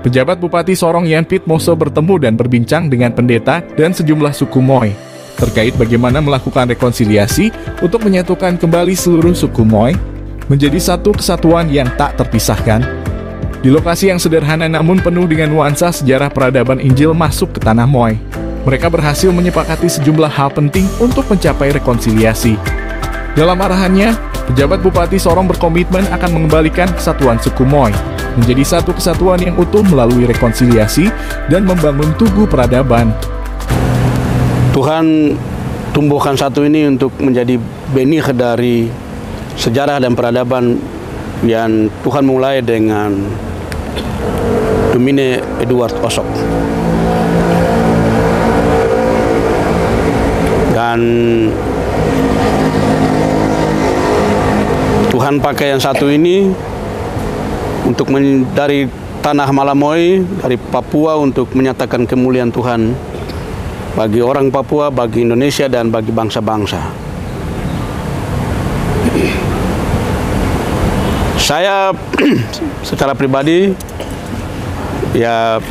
Pejabat Bupati Sorong Yan Pit Moso bertemu dan berbincang dengan pendeta dan sejumlah suku Moy terkait bagaimana melakukan rekonsiliasi untuk menyatukan kembali seluruh suku Moy menjadi satu kesatuan yang tak terpisahkan. Di lokasi yang sederhana namun penuh dengan nuansa sejarah peradaban Injil masuk ke tanah Moy, mereka berhasil menyepakati sejumlah hal penting untuk mencapai rekonsiliasi. Dalam arahannya, pejabat Bupati Sorong berkomitmen akan mengembalikan kesatuan suku Moy menjadi satu kesatuan yang utuh melalui rekonsiliasi dan membangun tugu peradaban. Tuhan tumbuhkan satu ini untuk menjadi benih dari sejarah dan peradaban yang Tuhan mulai dengan Domine Edward Osok. Dan Tuhan pakai yang satu ini untuk dari tanah Malamoy, dari Papua untuk menyatakan kemuliaan Tuhan bagi orang Papua, bagi Indonesia, dan bagi bangsa-bangsa. Saya secara pribadi ya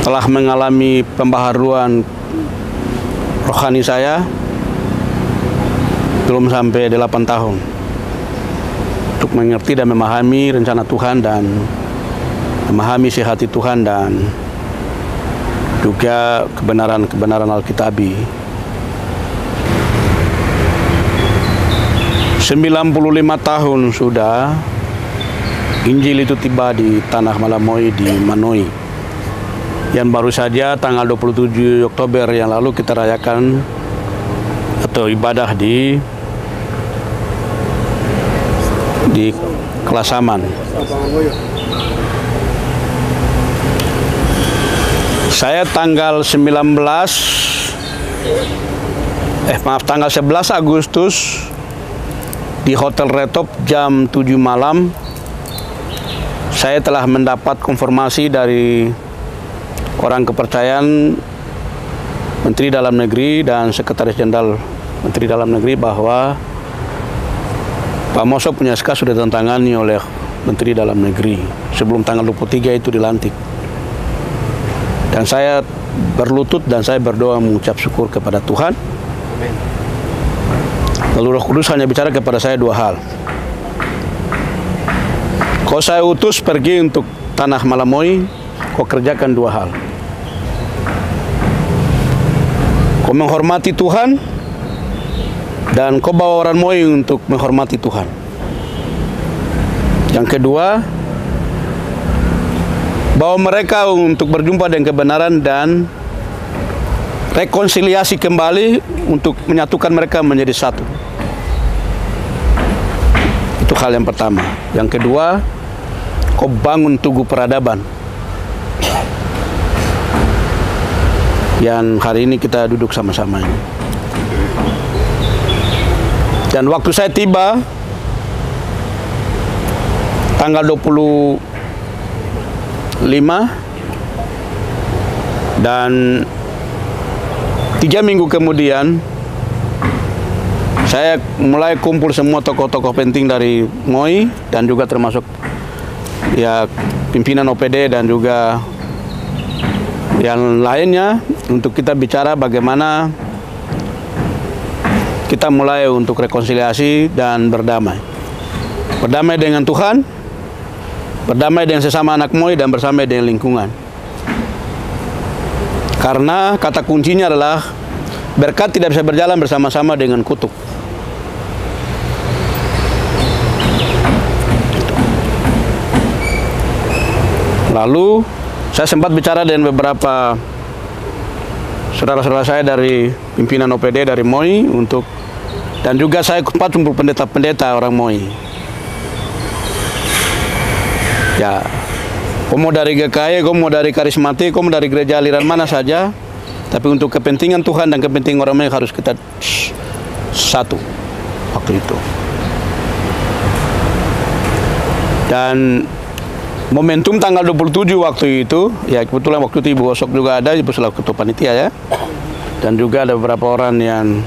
telah mengalami pembaharuan rohani saya belum sampai 8 tahun untuk mengerti dan memahami rencana Tuhan dan memahami isi hati Tuhan dan juga kebenaran-kebenaran Alkitabi. 95 tahun sudah Injil itu tiba di tanah Malamoy di Manoi, yang baru saja tanggal 27 Oktober yang lalu kita rayakan atau ibadah di Kelasaman. Saya tanggal 11 Agustus di Hotel Retop jam 7 malam saya telah mendapat konfirmasi dari orang kepercayaan Menteri Dalam Negeri dan Sekretaris Jenderal Menteri Dalam Negeri bahwa Pak Moso punya SK sudah ditantangani oleh Menteri Dalam Negeri sebelum tanggal 23 itu dilantik. Dan saya berlutut dan saya berdoa mengucap syukur kepada Tuhan. Lalu Roh Kudus hanya bicara kepada saya 2 hal. Kau saya utus pergi untuk tanah Malamoy, kau kerjakan 2 hal. Kau menghormati Tuhan, dan kau bawa orang Moy untuk menghormati Tuhan. Yang kedua, bawa mereka untuk berjumpa dengan kebenaran dan rekonsiliasi kembali untuk menyatukan mereka menjadi satu. Itu hal yang pertama. Yang kedua, kau bangun tugu peradaban yang hari ini kita duduk sama-sama ini. Dan waktu saya tiba tanggal 25 dan 3 minggu kemudian saya mulai kumpul semua tokoh-tokoh penting dari Moy dan juga termasuk ya pimpinan OPD dan juga yang lainnya untuk kita bicara bagaimana kita mulai untuk rekonsiliasi dan berdamai. Berdamai dengan Tuhan, berdamai dengan sesama anak Moy, dan bersama dengan lingkungan. Karena kata kuncinya adalah berkat tidak bisa berjalan bersama-sama dengan kutuk. Lalu saya sempat bicara dengan beberapa saudara-saudara saya dari pimpinan OPD dari Moy dan juga saya sempat kumpul pendeta-pendeta orang Moy. Ya, kau mau dari GKI, kau mau dari karismatik, kau mau dari gereja aliran mana saja, tapi untuk kepentingan Tuhan dan kepentingan orang Moy harus kita satu waktu itu. Dan momentum tanggal 27 waktu itu, ya kebetulan waktu itu Ibu Osok juga ada, Ibu selaku ketua panitia ya. Dan juga ada beberapa orang yang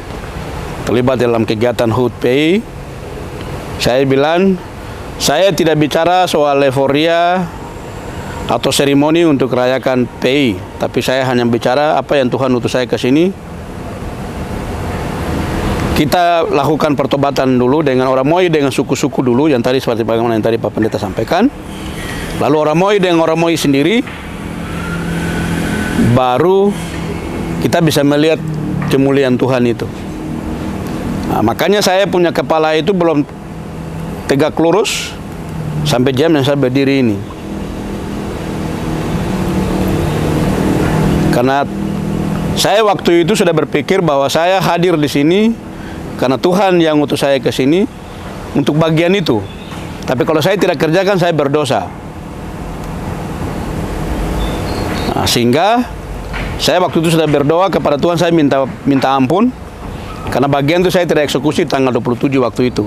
terlibat dalam kegiatan HUT-PI. Saya bilang, saya tidak bicara soal euforia, atau seremoni untuk rayakan PI, tapi saya hanya bicara apa yang Tuhan utus saya ke sini. Kita lakukan pertobatan dulu dengan orang Moi, dengan suku-suku dulu, yang tadi seperti bagaimana yang tadi Pak Pendeta sampaikan. Lalu orang Moi dengan orang Moi sendiri, baru kita bisa melihat kemuliaan Tuhan itu. Nah, makanya saya punya kepala itu belum tegak lurus sampai jam yang saya berdiri ini. Karena saya waktu itu sudah berpikir bahwa saya hadir di sini karena Tuhan yang utus saya ke sini untuk bagian itu. Tapi kalau saya tidak kerjakan, saya berdosa. Nah, sehingga saya waktu itu sudah berdoa kepada Tuhan, saya minta ampun karena bagian itu saya tidak eksekusi tanggal 27 waktu itu.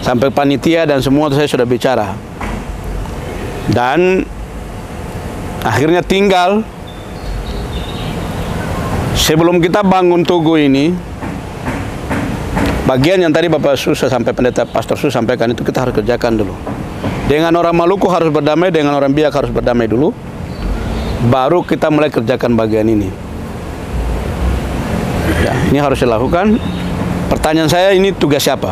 Sampai panitia dan semua itu saya sudah bicara. Dan akhirnya tinggal sebelum kita bangun Tugu ini, bagian yang tadi Bapak Susah sampai Pendeta Pastor Susah sampaikan itu kita harus kerjakan dulu. Dengan orang Maluku harus berdamai, dengan orang Biak harus berdamai dulu. Baru kita mulai kerjakan bagian ini. Ya, ini harus dilakukan. Pertanyaan saya, ini tugas siapa?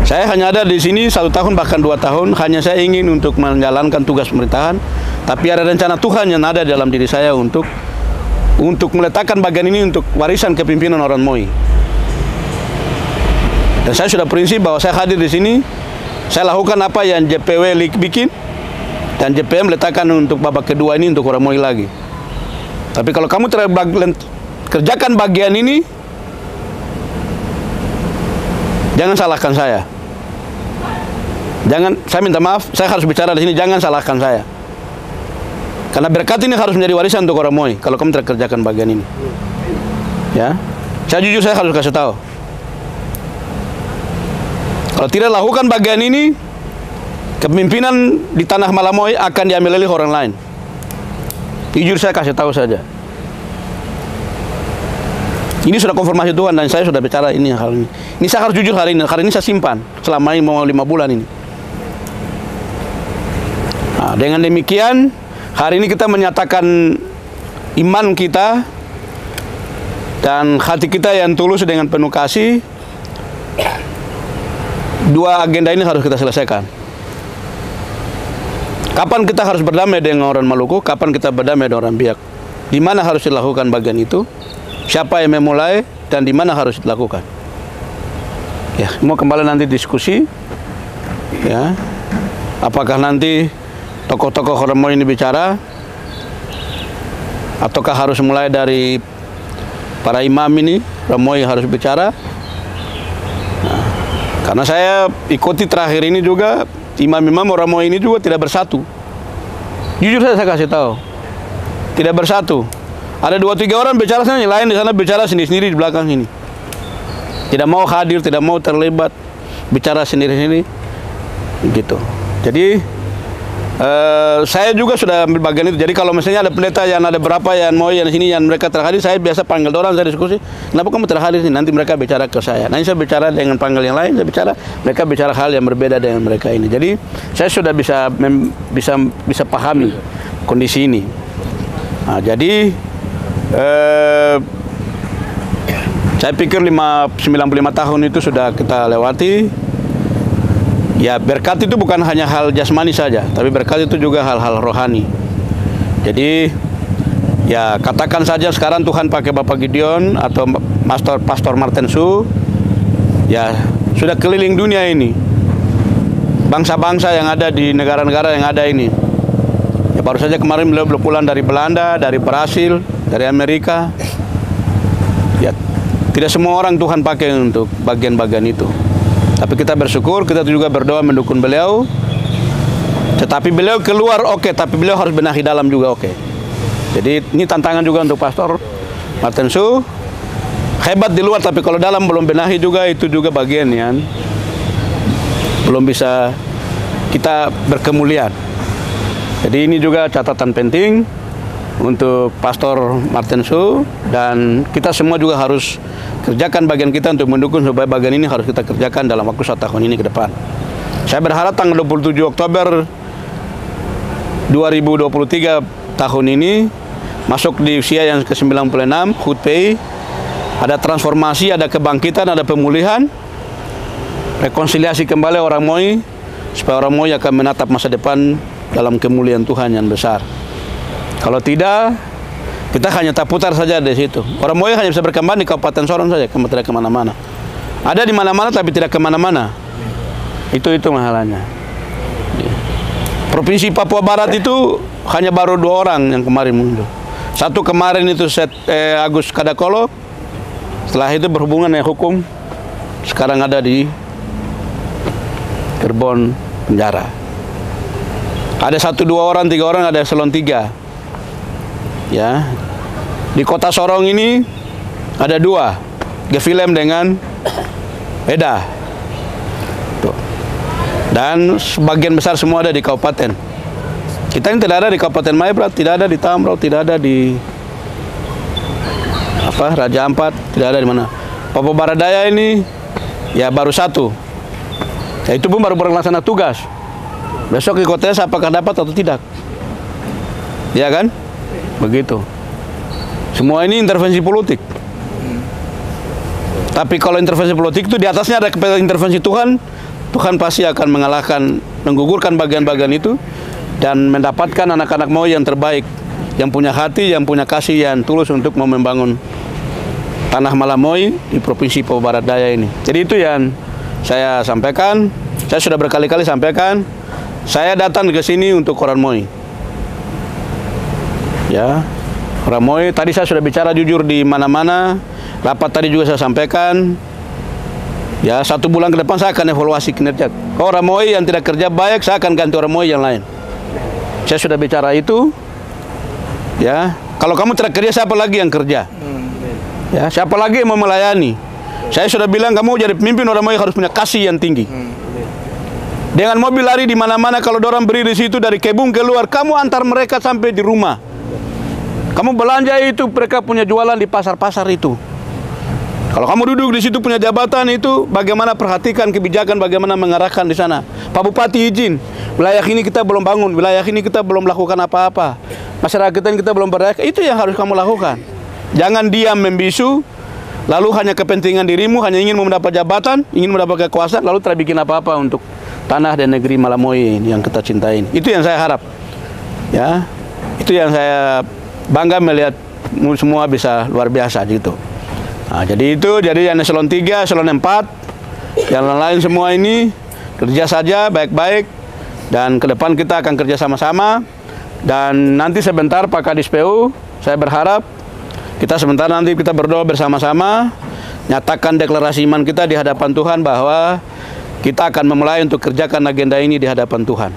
Saya hanya ada di sini 1 tahun bahkan 2 tahun. Hanya saya ingin untuk menjalankan tugas pemerintahan. Tapi ada rencana Tuhan yang ada dalam diri saya untuk meletakkan bagian ini untuk warisan kepimpinan orang Moi. Dan saya sudah prinsip bahwa saya hadir di sini, saya lakukan apa yang JPW bikin, dan JPM letakkan untuk babak kedua ini untuk orang Moi lagi. Tapi kalau kamu kerjakan bagian ini, jangan salahkan saya. Saya minta maaf, saya harus bicara di sini, jangan salahkan saya. Karena berkat ini harus menjadi warisan untuk orang Moi kalau kamu tidak kerjakan bagian ini. Ya. Saya jujur, saya harus kasih tahu. Kalau tidak lakukan bagian ini, kepemimpinan di tanah Malamoy akan diambil oleh orang lain. Jujur saya kasih tahu saja. Ini sudah konfirmasi Tuhan dan saya sudah bicara ini hal ini. Ini saya harus jujur hari ini. Hari ini saya simpan selama ini mau 5 bulan ini. Nah, dengan demikian hari ini kita menyatakan iman kita dan hati kita yang tulus dengan penuh kasih. 2 agenda ini harus kita selesaikan. Kapan kita harus berdamai dengan orang Maluku, kapan kita berdamai dengan orang Biak. Di mana harus dilakukan bagian itu, siapa yang memulai, dan di mana harus dilakukan. Ya, mau kembali nanti diskusi. Ya, apakah nanti tokoh-tokoh orang Moi ini bicara, ataukah harus mulai dari para imam ini, orang Moi harus bicara. Nah, karena saya ikuti terakhir ini juga, imam-imam orang Moi ini juga tidak bersatu. Jujur saya kasih tahu, tidak bersatu. Ada 2-3 orang bicara sana, yang lain di sana bicara sendiri-sendiri di belakang sini. Tidak mau hadir, tidak mau terlibat, bicara sendiri-sendiri, gitu. Jadi saya juga sudah ambil bagian itu. Jadi kalau misalnya ada pendeta yang ada berapa yang mau yang sini yang mereka terhadir, saya biasa panggil orang, saya diskusi. Kenapa kamu terhadir sini? Nanti mereka bicara ke saya. Nanti saya bicara dengan panggil yang lain, mereka bicara hal yang berbeda dengan mereka ini. Jadi saya sudah bisa pahami kondisi ini. Nah, jadi saya pikir 95 tahun itu sudah kita lewati. Ya, berkat itu bukan hanya hal jasmani saja, tapi berkat itu juga hal-hal rohani. Jadi, ya katakan saja sekarang Tuhan pakai Bapak Gideon atau Pastor Martin Su, ya sudah keliling dunia ini. Bangsa-bangsa yang ada di negara-negara yang ada ini. Ya, baru saja kemarin beliau pulang dari Belanda, dari Brasil, dari Amerika. Ya, tidak semua orang Tuhan pakai untuk bagian-bagian itu. Tapi kita bersyukur, kita juga berdoa mendukung beliau. Tetapi beliau keluar oke, tapi beliau harus benahi dalam juga oke. Jadi ini tantangan juga untuk Pastor Martin Su. Hebat di luar, tapi kalau dalam belum benahi juga, itu juga bagian yang belum bisa kita berkemuliaan. Jadi ini juga catatan penting untuk Pastor Martin Su, dan kita semua juga harus kerjakan bagian kita untuk mendukung supaya bagian ini harus kita kerjakan dalam waktu 1 tahun ini ke depan. Saya berharap tanggal 27 Oktober 2023 tahun ini masuk di usia yang ke-96, HUT PI, ada transformasi, ada kebangkitan, ada pemulihan, rekonsiliasi kembali orang Moi, supaya orang Moi akan menatap masa depan dalam kemuliaan Tuhan yang besar. Kalau tidak, kita hanya terputar saja di situ. Orang Moi hanya bisa berkembang di Kabupaten Sorong saja, tidak kemana-mana. Ada di mana-mana tapi tidak kemana-mana. Itu masalahnya. Provinsi Papua Barat itu hanya baru 2 orang yang kemarin muncul. Satu kemarin itu Agus Kadakolo. Setelah itu berhubungan dengan hukum, sekarang ada di Cirebon penjara. Ada 1, 2 orang, 3 orang, ada eselon 3. Ya, di kota Sorong ini ada 2, Gefilem dengan Eda. Tuh. Dan sebagian besar semua ada di kabupaten. Kita ini tidak ada di Kabupaten Maibrat, tidak ada di Tamrau, tidak ada di Raja Ampat, tidak ada di mana. Papua Barat Daya ini ya baru 1. Ya, itu pun baru berlaksana tugas. Besok ikutnya apakah dapat atau tidak? Ya kan? Begitu. Semua ini intervensi politik. Tapi kalau intervensi politik itu di atasnya ada intervensi Tuhan, Tuhan pasti akan mengalahkan, menggugurkan bagian-bagian itu dan mendapatkan anak-anak Moi yang terbaik, yang punya hati, yang punya kasih, yang tulus untuk mau membangun tanah Malamoy di Provinsi Papua Barat Daya ini. Jadi itu yang saya sampaikan. Saya sudah berkali-kali sampaikan, saya datang ke sini untuk orang Moi. Ya, orang Moi, tadi saya sudah bicara jujur di mana-mana. Rapat tadi juga saya sampaikan. Ya, 1 bulan ke depan saya akan evaluasi kinerja. Kalau orang Moi yang tidak kerja baik, saya akan ganti orang Moi yang lain. Saya sudah bicara itu. Ya, kalau kamu tidak kerja, siapa lagi yang kerja? Ya, siapa lagi yang mau melayani? Saya sudah bilang kamu jadi pemimpin orang Moi harus punya kasih yang tinggi. Dengan mobil lari di mana-mana, kalau orang berdiri di situ dari kebun keluar, kamu antar mereka sampai di rumah. Kamu belanja itu, mereka punya jualan di pasar-pasar itu. Kalau kamu duduk di situ punya jabatan itu, bagaimana perhatikan kebijakan, bagaimana mengarahkan di sana. Pak Bupati izin, wilayah ini kita belum bangun, wilayah ini kita belum melakukan apa-apa. Masyarakat kita belum berdaya, itu yang harus kamu lakukan. Jangan diam membisu, lalu hanya kepentingan dirimu, hanya ingin mendapat jabatan, ingin mendapat kekuasaan, lalu tidak bikin apa-apa untuk tanah dan negeri Malamoy yang kita cintai. Itu yang saya harap. Ya, itu yang saya bangga melihat semua bisa luar biasa gitu. Nah, jadi yang eselon 3, eselon 4, yang lain semua ini kerja saja baik-baik, dan ke depan kita akan kerja sama-sama. Dan nanti sebentar Pak Kadis PU, saya berharap kita sebentar nanti kita berdoa bersama-sama, nyatakan deklarasi iman kita di hadapan Tuhan bahwa kita akan memulai untuk kerjakan agenda ini di hadapan Tuhan.